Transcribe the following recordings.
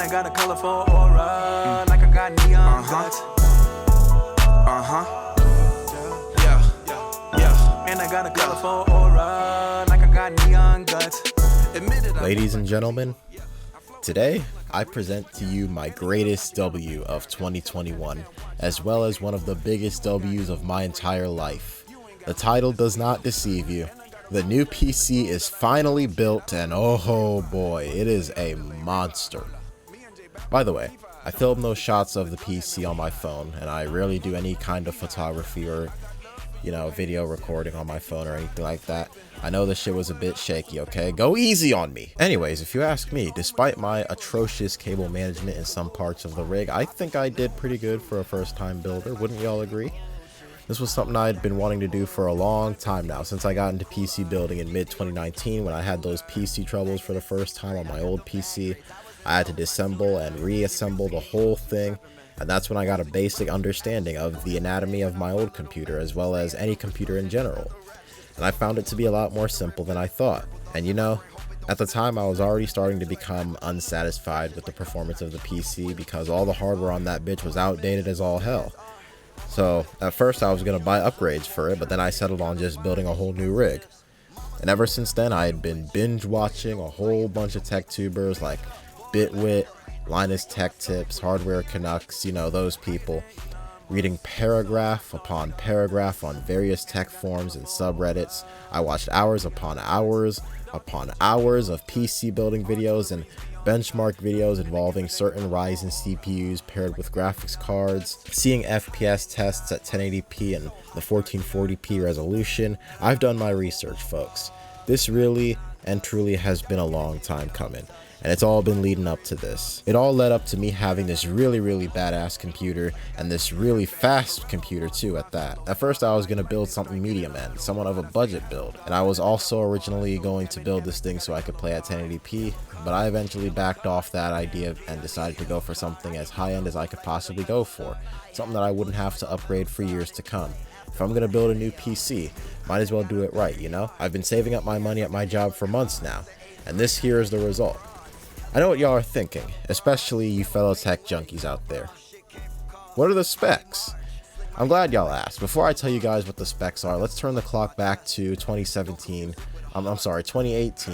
I got a colorful aura, like I got neon guts. And I got a colorful aura, like I got neon guts. Ladies and gentlemen, today I present to you my greatest W of 2021, as well as one of the biggest W's of my entire life. The title does not deceive you. The new PC is finally built, and oh boy, it is a monster. By the way, I filmed those shots of the PC on my phone, and I rarely do any kind of photography or video recording on my phone or anything like that. I know this shit was a bit shaky, okay? Go easy on me. Anyways, if you ask me, despite my atrocious cable management in some parts of the rig, I think I did pretty good for a first-time builder. Wouldn't y'all agree? This was something I'd been wanting to do for a long time now, since I got into PC building in mid-2019 when I had those PC troubles for the first time on my old PC. I had to disassemble and reassemble the whole thing, and that's when I got a basic understanding of the anatomy of my old computer, as well as any computer in general. And I found it to be a lot more simple than I thought. And at the time I was already starting to become unsatisfied with the performance of the PC because all the hardware on that bitch was outdated as all hell. So at first I was going to buy upgrades for it, but then I settled on just building a whole new rig. And ever since then I had been binge watching a whole bunch of tech tubers like Bitwit, Linus Tech Tips, Hardware Canucks, those people, reading paragraph upon paragraph on various tech forums and subreddits. I watched hours upon hours upon hours of PC building videos and benchmark videos involving certain Ryzen CPUs paired with graphics cards, seeing FPS tests at 1080p and the 1440p resolution. I've done my research, folks. This really and truly has been a long time coming, and it's all been leading up to this. It all led up to me having this really badass computer, and this really fast computer too at that. At first I was going to build something medium end, somewhat of a budget build, and I was also originally going to build this thing so I could play at 1080p, but I eventually backed off that idea and decided to go for something as high end as I could possibly go for, something that I wouldn't have to upgrade for years to come. If I'm going to build a new PC, might as well do it right, I've been saving up my money at my job for months now, and this here is the result. I know what y'all are thinking, especially you fellow tech junkies out there. What are the specs? I'm glad y'all asked. Before I tell you guys what the specs are, let's turn the clock back to 2018,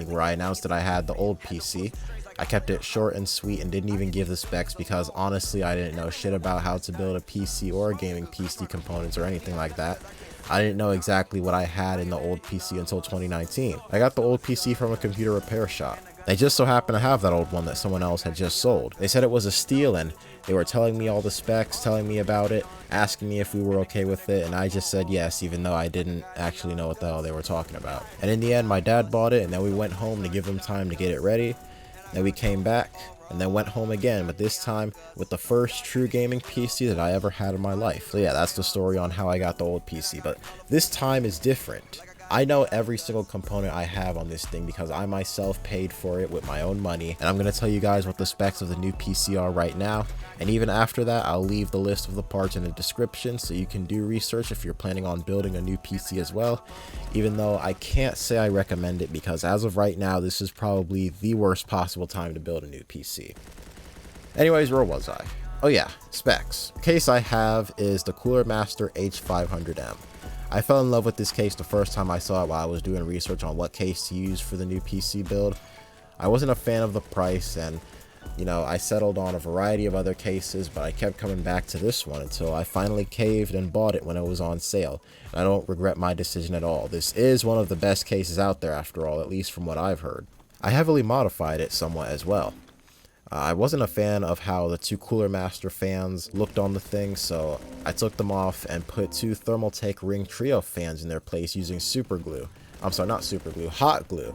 where I announced that I had the old PC. I kept it short and sweet and didn't even give the specs because honestly I didn't know shit about how to build a PC or a gaming PC components or anything like that. I didn't know exactly what I had in the old PC until 2019. I got the old PC from a computer repair shop. They just so happened to have that old one that someone else had just sold. They said it was a steal, and they were telling me all the specs, telling me about it, asking me if we were okay with it, and I just said yes, even though I didn't actually know what the hell they were talking about. And in the end, my dad bought it, and then we went home to give him time to get it ready. Then we came back, and then went home again, but this time with the first true gaming PC that I ever had in my life. So yeah, that's the story on how I got the old PC, but this time is different. I know every single component I have on this thing because I myself paid for it with my own money, and I'm going to tell you guys what the specs of the new PC are right now, and even after that I'll leave the list of the parts in the description so you can do research if you're planning on building a new PC as well, even though I can't say I recommend it because as of right now this is probably the worst possible time to build a new PC. Anyways, where was I? Oh yeah, specs. The case I have is the Cooler Master H500M. I fell in love with this case the first time I saw it while I was doing research on what case to use for the new PC build. I wasn't a fan of the price, and I settled on a variety of other cases, but I kept coming back to this one until I finally caved and bought it when it was on sale. And I don't regret my decision at all. This is one of the best cases out there after all, at least from what I've heard. I heavily modified it somewhat as well. I wasn't a fan of how the two Cooler Master fans looked on the thing, so I took them off and put two Thermaltake Ring Trio fans in their place using super glue. I'm sorry, not super glue, hot glue.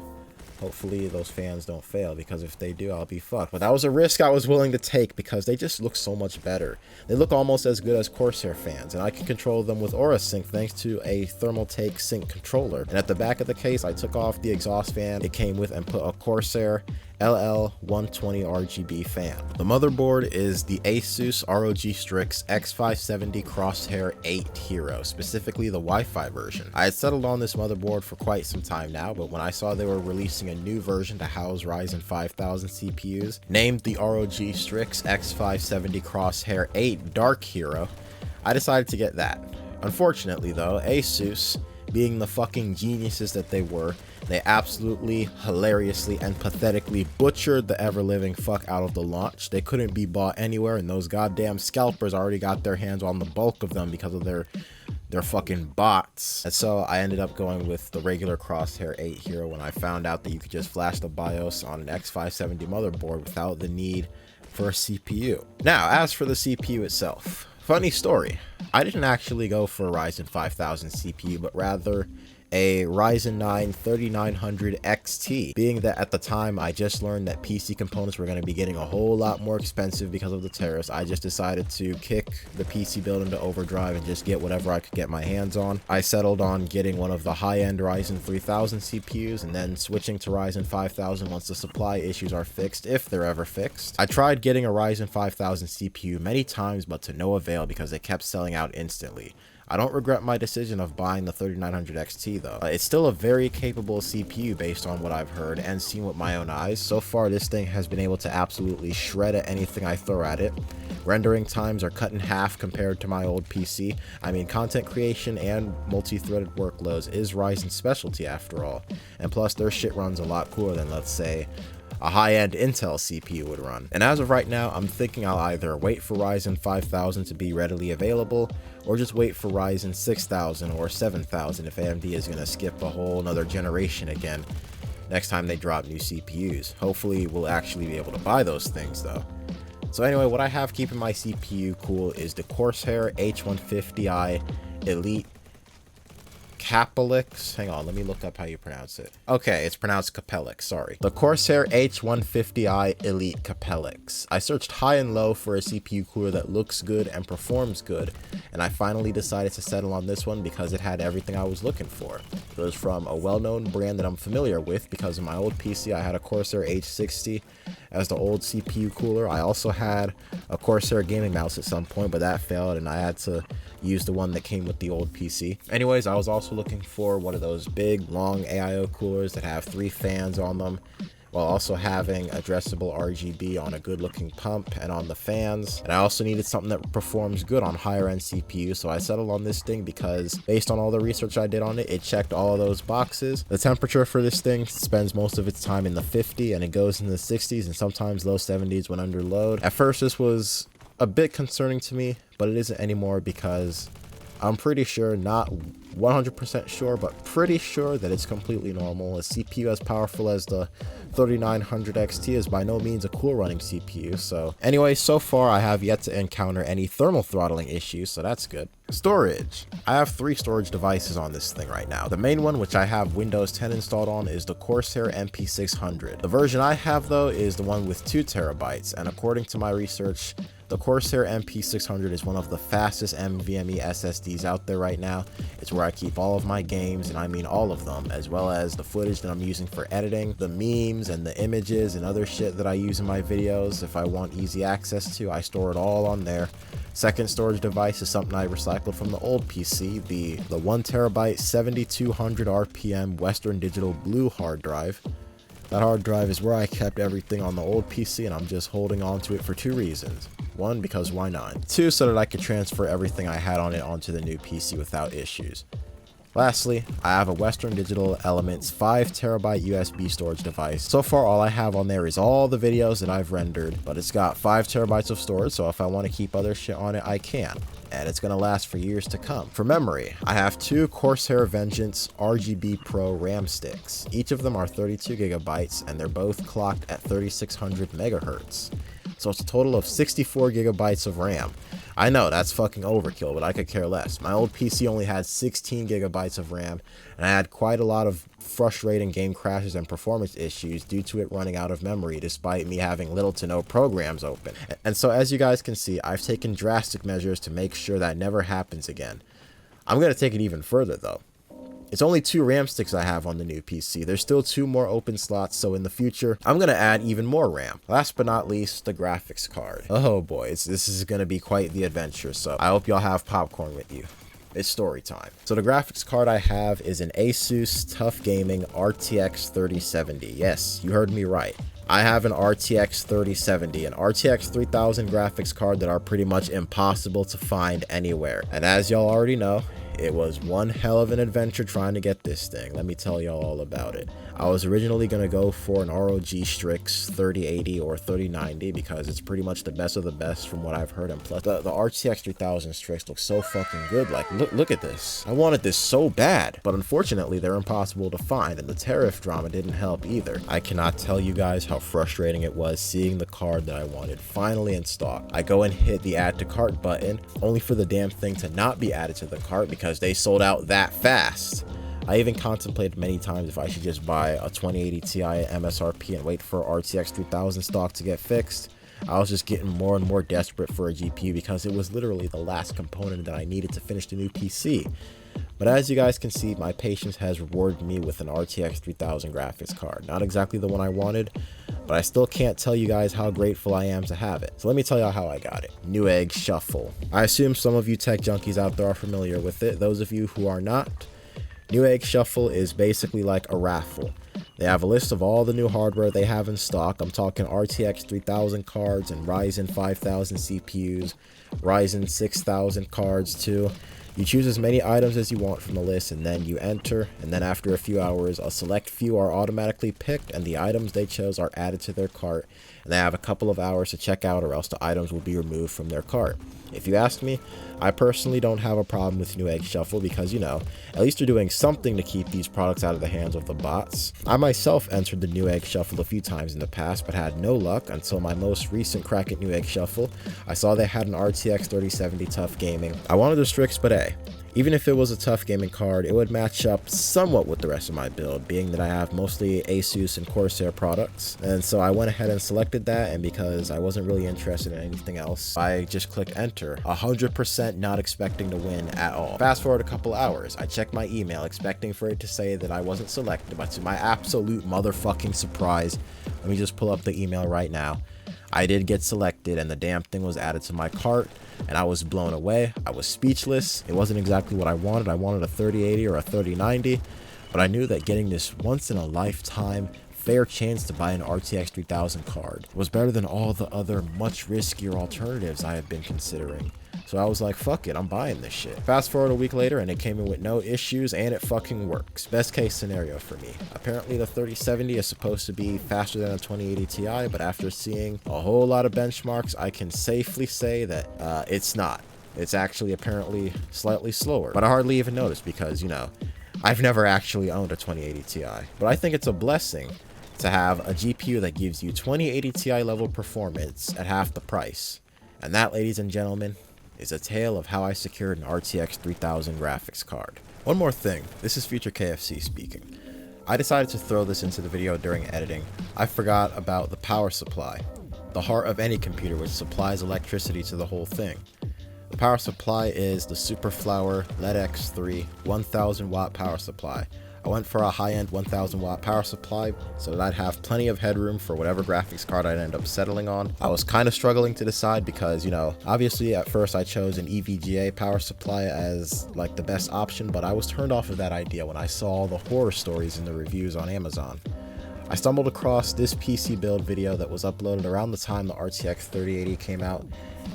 Hopefully those fans don't fail, because if they do, I'll be fucked. But that was a risk I was willing to take because they just look so much better. They look almost as good as Corsair fans, and I can control them with Aura Sync thanks to a Thermaltake Sync controller. And at the back of the case, I took off the exhaust fan it came with and put a Corsair LL120 RGB fan. The motherboard is the ASUS ROG Strix X570 Crosshair 8 Hero, specifically the Wi-Fi version. I had settled on this motherboard for quite some time now, but when I saw they were releasing a new version to house Ryzen 5000 CPUs, named the ROG Strix X570 Crosshair 8 Dark Hero, I decided to get that. Unfortunately though, ASUS, being the fucking geniuses that they were, they absolutely, hilariously, and pathetically butchered the ever-living fuck out of the launch. They couldn't be bought anywhere, and those goddamn scalpers already got their hands on the bulk of them because of their fucking bots. And so I ended up going with the regular Crosshair 8 Hero when I found out that you could just flash the BIOS on an X570 motherboard without the need for a CPU. Now, as for the CPU itself, funny story, I didn't actually go for a Ryzen 5000 CPU, but rather a Ryzen 9 3900 XT, being that at the time I just learned that PC components were going to be getting a whole lot more expensive because of the tariffs. I just decided to kick the PC build into overdrive and just get whatever I could get my hands on. I settled on getting one of the high-end Ryzen 3000 CPUs and then switching to Ryzen 5000 once the supply issues are fixed, if they're ever fixed. I tried getting a Ryzen 5000 CPU many times, but to no avail because they kept selling out instantly. I don't regret my decision of buying the 3900 XT though. It's still a very capable CPU based on what I've heard and seen with my own eyes. So far this thing has been able to absolutely shred at anything I throw at it. Rendering times are cut in half compared to my old PC. I mean, content creation and multi-threaded workloads is Ryzen's specialty after all. And plus their shit runs a lot cooler than, let's say, a high-end Intel CPU would run. And as of right now, I'm thinking I'll either wait for Ryzen 5000 to be readily available, or just wait for Ryzen 6000 or 7000 if AMD is going to skip a whole nother generation again next time they drop new CPUs. Hopefully we'll actually be able to buy those things though. So anyway, what I have keeping my CPU cool is the Corsair H150i Elite Capellix. Hang on, let me look up how you pronounce it. Okay, it's pronounced Capellix, sorry. The Corsair H150i Elite Capellix. I searched high and low for a CPU cooler that looks good and performs good, and I finally decided to settle on this one because it had everything I was looking for. It was from a well-known brand that I'm familiar with because in my old PC I had a Corsair H60 as the old CPU cooler. I also had a Corsair gaming mouse at some point, but that failed and I had to use the one that came with the old PC. Anyways, I was also looking for one of those big, long AIO coolers that have 3 fans on them, while also having addressable RGB on a good looking pump and on the fans. And I also needed something that performs good on higher end CPUs, so I settled on this thing because based on all the research I did on it, it checked all of those boxes. The temperature for this thing spends most of its time in the 50 and it goes in the 60s and sometimes low 70s when under load. At first this was a bit concerning to me, but it isn't anymore because I'm pretty sure, not 100% sure, but pretty sure that it's completely normal. A CPU as powerful as the 3900 XT is by no means a cool running CPU. So anyway, so far I have yet to encounter any thermal throttling issues, so that's good. Storage. I have 3 storage devices on this thing right now. The main one, which I have Windows 10 installed on, is the Corsair MP600. The version I have though is the one with 2 terabytes, and according to my research, the Corsair MP600 is one of the fastest NVMe SSDs out there right now. It's where I keep all of my games, and I mean all of them, as well as the footage that I'm using for editing, the memes and the images and other shit that I use in my videos. If I want easy access to, I store it all on there. Second storage device is something I recycled from the old PC, the 1 terabyte 7200 RPM Western Digital Blue hard drive. That hard drive is where I kept everything on the old PC, and I'm just holding on to it for 2 reasons. 1, because why not? 2, so that I could transfer everything I had on it onto the new PC without issues. Lastly, I have a Western Digital Elements 5 terabyte USB storage device. So far all I have on there is all the videos that I've rendered, but it's got 5 terabytes of storage, so if I want to keep other shit on it, I can. And it's going to last for years to come. For memory, I have 2 Corsair Vengeance RGB Pro RAM sticks. Each of them are 32 gigabytes, and they're both clocked at 3600 megahertz. So it's a total of 64 gigabytes of RAM. I know that's fucking overkill, but I could care less. My old PC only had 16 gigabytes of RAM, and I had quite a lot of frustrating game crashes and performance issues due to it running out of memory despite me having little to no programs open. And so as you guys can see, I've taken drastic measures to make sure that never happens again. I'm going to take it even further though. It's only 2 RAM sticks I have on the new PC. There's still 2 more open slots, so in the future, I'm going to add even more RAM. Last but not least, the graphics card. Oh boy, this is going to be quite the adventure, so I hope y'all have popcorn with you. It's story time. So the graphics card I have is an ASUS Tough Gaming RTX 3070. Yes, you heard me right. I have an RTX 3070, an RTX 3000 graphics card that are pretty much impossible to find anywhere. And as y'all already know, it was one hell of an adventure trying to get this thing. Let me tell y'all all about it. I was originally going to go for an ROG Strix 3080 or 3090 because it's pretty much the best of the best from what I've heard. And plus, the RTX 3000 Strix looks so fucking good. Like, look at this. I wanted this so bad. But unfortunately, they're impossible to find, and the tariff drama didn't help either. I cannot tell you guys how frustrating it was seeing the card that I wanted finally in stock. I go and hit the add to cart button, only for the damn thing to not be added to the cart because they sold out that fast. I even contemplated many times if I should just buy a 2080 Ti at MSRP and wait for RTX 3000 stock to get fixed. I was just getting more and more desperate for a GPU because it was literally the last component that I needed to finish the new PC. But as you guys can see, my patience has rewarded me with an RTX 3000 graphics card. Not exactly the one I wanted, but I still can't tell you guys how grateful I am to have it. So let me tell y'all how I got it. Newegg Shuffle. I assume some of you tech junkies out there are familiar with it. Those of you who are not, Newegg Shuffle is basically like a raffle. They have a list of all the new hardware they have in stock. I'm talking RTX 3000 cards and Ryzen 5000 CPUs, Ryzen 6000 cards too. You choose as many items as you want from the list and then you enter, and then after a few hours a select few are automatically picked and the items they chose are added to their cart, and they have a couple of hours to check out or else the items will be removed from their cart. If you ask me, I personally don't have a problem with Newegg Shuffle because, you know, at least they're doing something to keep these products out of the hands of the bots. I myself entered the Newegg Shuffle a few times in the past but had no luck until my most recent crack at Newegg Shuffle. I saw they had an RTX 3070 Tough Gaming. I wanted a Strix, but hey, even if it was a Tough Gaming card, it would match up somewhat with the rest of my build, being that I have mostly ASUS and Corsair products. And so I went ahead and selected that, and because I wasn't really interested in anything else, I just clicked enter, 100% not expecting to win at all. Fast forward a couple hours, I checked my email expecting for it to say that I wasn't selected, but to my absolute motherfucking surprise, let me just pull up the email right now. I did get selected and the damn thing was added to my cart, and I was blown away. I was speechless. It wasn't exactly what I wanted. I wanted a 3080 or a 3090, but I knew that getting this once in a lifetime fair chance to buy an RTX 3000 card was better than all the other much riskier alternatives I had been considering. So I was like, fuck it, I'm buying this shit. Fast forward a week later and it came in with no issues and it fucking works. Best case scenario for me. Apparently the 3070 is supposed to be faster than a 2080 Ti, but after seeing a whole lot of benchmarks, I can safely say that it's not. It's actually apparently slightly slower, but I hardly even noticed because, you know, I've never actually owned a 2080 Ti. But I think it's a blessing to have a GPU that gives you 2080 Ti level performance at half the price. And that, ladies and gentlemen, is a tale of how I secured an RTX 3000 graphics card. One more thing, this is Future KFC speaking. I decided to throw this into the video during editing. I forgot about the power supply, the heart of any computer which supplies electricity to the whole thing. The power supply is the Superflower Leadex 3 1000 watt power supply. I went for a high-end 1000 watt power supply so that I'd have plenty of headroom for whatever graphics card I'd end up settling on. I was kind of struggling to decide because, you know, obviously at first I chose an EVGA power supply as like the best option, but I was turned off of that idea when I saw all the horror stories in the reviews on Amazon. I stumbled across this PC build video that was uploaded around the time the RTX 3080 came out,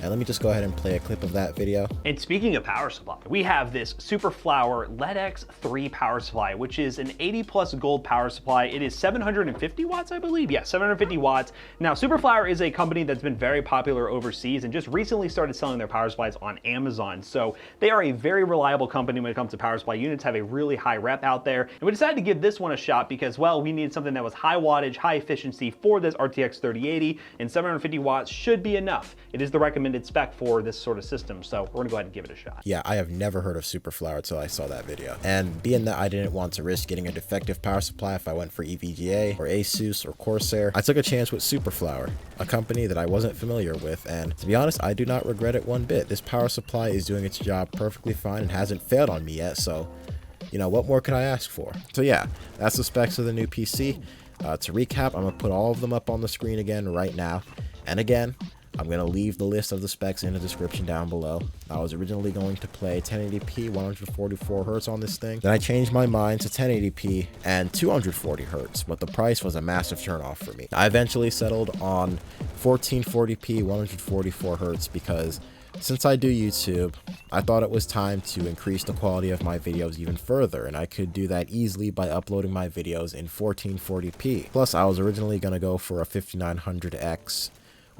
and let me just go ahead and play a clip of that video. And speaking of power supply, we have this Superflower Leadex 3 power supply, which is an 80 plus gold power supply. It is 750 watts, I believe. Yeah, 750 watts. Now, Superflower is a company that's been very popular overseas and just recently started selling their power supplies on Amazon. So they are a very reliable company when it comes to power supply units, have a really high rep out there. And we decided to give this one a shot because, well, we needed something that was high wattage, high efficiency for this RTX 3080, and 750 watts should be enough. It is the recommended spec for this sort of system, so we're gonna go ahead and give it a shot. Yeah, I have never heard of Superflower until I saw that video. And being that I didn't want to risk getting a defective power supply if I went for EVGA or ASUS or Corsair, I took a chance with Superflower, a company that I wasn't familiar with, and to be honest, I do not regret it one bit. This power supply is doing its job perfectly fine and hasn't failed on me yet, so You know, what more could I ask for? So yeah, that's the specs of the new PC. To recap, I'm going to put all of them up on the screen again right now. And again, I'm going to leave the list of the specs in the description down below. I was originally going to play 1080p 144Hz on this thing. Then I changed my mind to 1080p and 240Hz, but the price was a massive turnoff for me. I eventually settled on 1440p 144Hz because since I do YouTube, I thought it was time to increase the quality of my videos even further, and I could do that easily by uploading my videos in 1440p. Plus, I was originally going to go for a 5900X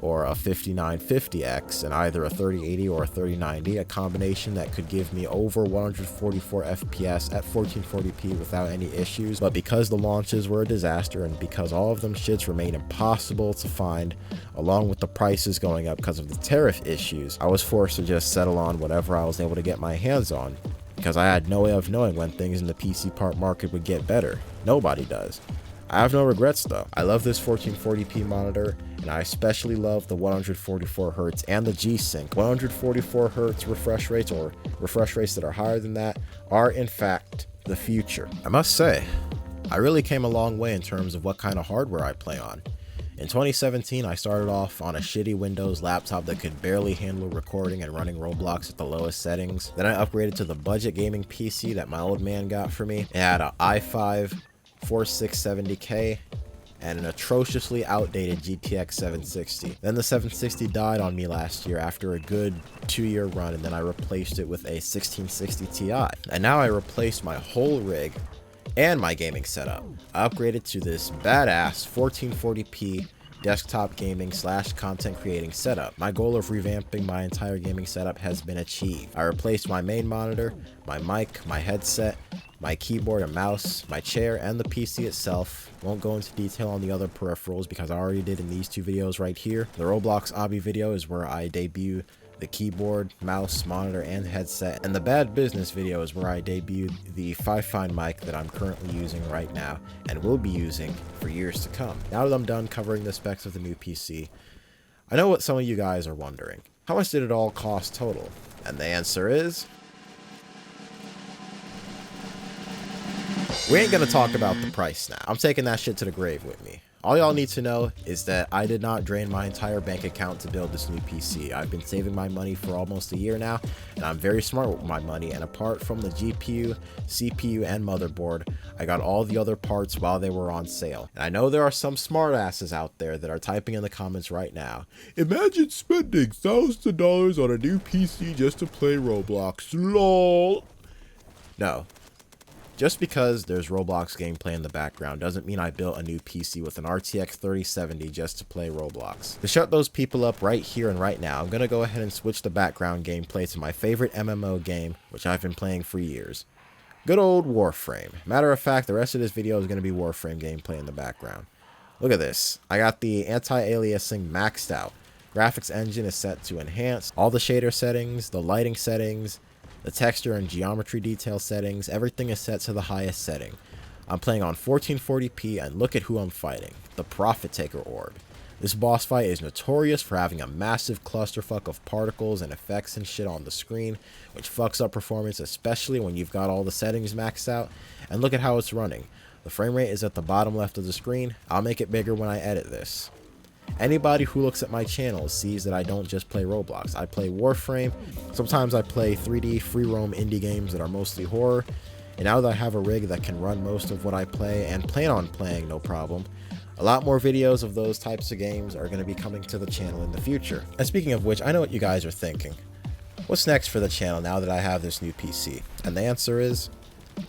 or a 5950X and either a 3080 or a 3090, a combination that could give me over 144 FPS at 1440p without any issues. But because the launches were a disaster and because all of them shits remain impossible to find, along with the prices going up because of the tariff issues, I was forced to just settle on whatever I was able to get my hands on, because I had no way of knowing when things in the PC part market would get better. Nobody does. I have no regrets though. I love this 1440p monitor, and I especially love the 144Hz and the G-Sync. 144Hz refresh rates, or refresh rates that are higher than that, are in fact the future. I must say, I really came a long way in terms of what kind of hardware I play on. In 2017, I started off on a shitty Windows laptop that could barely handle recording and running Roblox at the lowest settings. Then I upgraded to the budget gaming PC that my old man got for me. It had an i5 4670K and an atrociously outdated GTX 760. Then the 760 died on me last year after a good 2-year run, and then I replaced it with a 1660 Ti. And now I replaced my whole rig and my gaming setup. I upgraded to this badass 1440p desktop gaming / content creating setup. My goal of revamping my entire gaming setup has been achieved. I replaced my main monitor, my mic, my headset, my keyboard and mouse, my chair, and the PC itself. Won't go into detail on the other peripherals because I already did in these 2 videos right here. The Roblox obby video is where I debut the keyboard, mouse, monitor, and headset, and the bad business video is where I debut the 5-Find mic that I'm currently using right now and will be using for years to come. Now that I'm done covering the specs of the new PC, I know what some of you guys are wondering. How much did it all cost total? And the answer is, we ain't gonna talk about the price now. I'm taking that shit to the grave with me. All y'all need to know is that I did not drain my entire bank account to build this new PC. I've been saving my money for almost a year now, and I'm very smart with my money, and apart from the GPU, CPU, and motherboard, I got all the other parts while they were on sale. And I know there are some smartasses out there that are typing in the comments right now, imagine spending thousands of dollars on a new PC just to play Roblox, lol. No. Just because there's Roblox gameplay in the background doesn't mean I built a new PC with an RTX 3070 just to play Roblox. To shut those people up right here and right now, I'm going to go ahead and switch the background gameplay to my favorite MMO game, which I've been playing for years. Good old Warframe. Matter of fact, the rest of this video is going to be Warframe gameplay in the background. Look at this. I got the anti-aliasing maxed out. Graphics engine is set to enhance. All the shader settings, the lighting settings, the texture and geometry detail settings, everything is set to the highest setting. I'm playing on 1440p, and look at who I'm fighting. The Profit Taker Orb. This boss fight is notorious for having a massive clusterfuck of particles and effects and shit on the screen, which fucks up performance, especially when you've got all the settings maxed out. And look at how it's running. The frame rate is at the bottom left of the screen. I'll make it bigger when I edit this. Anybody who looks at my channel sees that I don't just play Roblox. I play Warframe. Sometimes I play 3D free roam indie games that are mostly horror. And now that I have a rig that can run most of what I play and plan on playing no problem, a lot more videos of those types of games are going to be coming to the channel in the future. And speaking of which, I know what you guys are thinking. What's next for the channel now that I have this new PC? And the answer is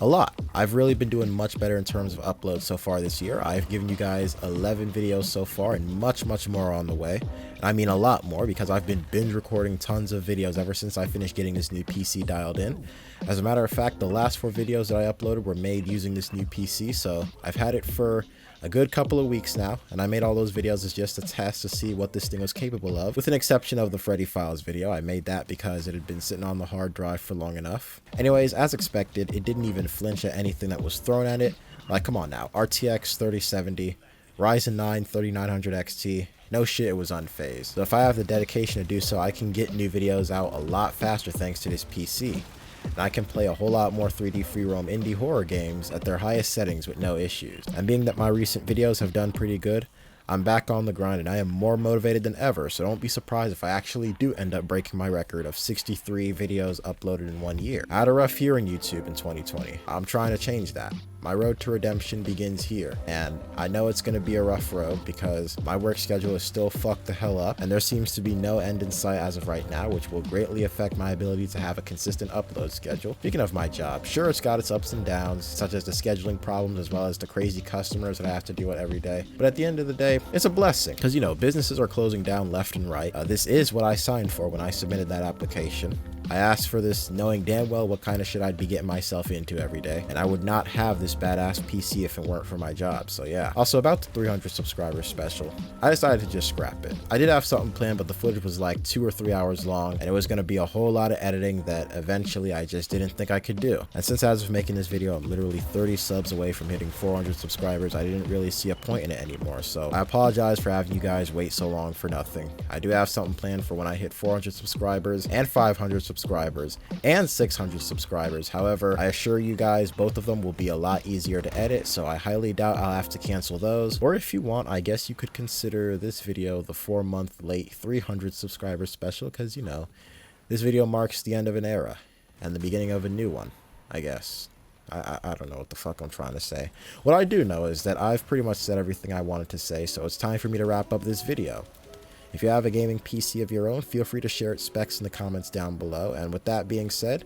a lot. I've really been doing much better in terms of uploads so far this year. I've given you guys 11 videos so far and much more on the way. And I mean a lot more because I've been binge recording tons of videos ever since I finished getting this new PC dialed in. As a matter of fact, the last 4 videos that I uploaded were made using this new PC, so I've had it for a good couple of weeks now, and I made all those videos as just a test to see what this thing was capable of, with an exception of the Freddy Files video. I made that because it had been sitting on the hard drive for long enough. Anyways, as expected, it didn't even flinch at anything that was thrown at it. Like, come on now, RTX 3070, Ryzen 9 3900 XT, no shit, it was unfazed. So if I have the dedication to do so, I can get new videos out a lot faster thanks to this PC. and I can play a whole lot more 3D free roam indie horror games at their highest settings with no issues. And being that my recent videos have done pretty good, I'm back on the grind and I am more motivated than ever, so don't be surprised if I actually do end up breaking my record of 63 videos uploaded in 1 year. I had a rough year in YouTube in 2020. I'm trying to change that. My road to redemption begins here, and I know it's going to be a rough road because my work schedule is still fucked the hell up, and there seems to be no end in sight as of right now, which will greatly affect my ability to have a consistent upload schedule. Speaking of my job, sure, it's got its ups and downs, such as the scheduling problems as well as the crazy customers that I have to deal with every day, but at the end of the day, it's a blessing because, you know, businesses are closing down left and right. This is what I signed for when I submitted that application. I asked for this knowing damn well what kind of shit I'd be getting myself into every day, and I would not have this badass PC if it weren't for my job, so yeah. Also, about the 300 subscribers special, I decided to just scrap it. I did have something planned, but the footage was like 2 or 3 hours long, and it was going to be a whole lot of editing that eventually I just didn't think I could do. And since as of making this video, I'm literally 30 subs away from hitting 400 subscribers, I didn't really see a point in it anymore, so I apologize for having you guys wait so long for nothing. I do have something planned for when I hit 400 subscribers and 500 subscribers and 600 subscribers. However, I assure you guys both of them will be a lot easier to edit, so I highly doubt I'll have to cancel those. Or if you want, I guess you could consider this video the 4-month late 300 subscriber special, because, you know, this video marks the end of an era and the beginning of a new one, I guess. I don't know what the fuck I'm trying to say. What I do know is that I've pretty much said everything I wanted to say, so it's time for me to wrap up this video. If you have a gaming PC of your own, feel free to share its specs in the comments down below. And with that being said,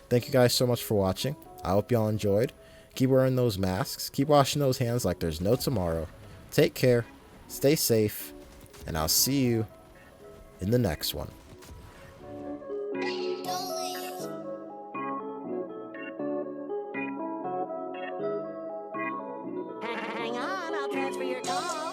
thank you guys so much for watching. I hope y'all enjoyed. Keep wearing those masks. Keep washing those hands like there's no tomorrow. Take care. Stay safe. And I'll see you in the next one. Hang on, I'll transfer your call.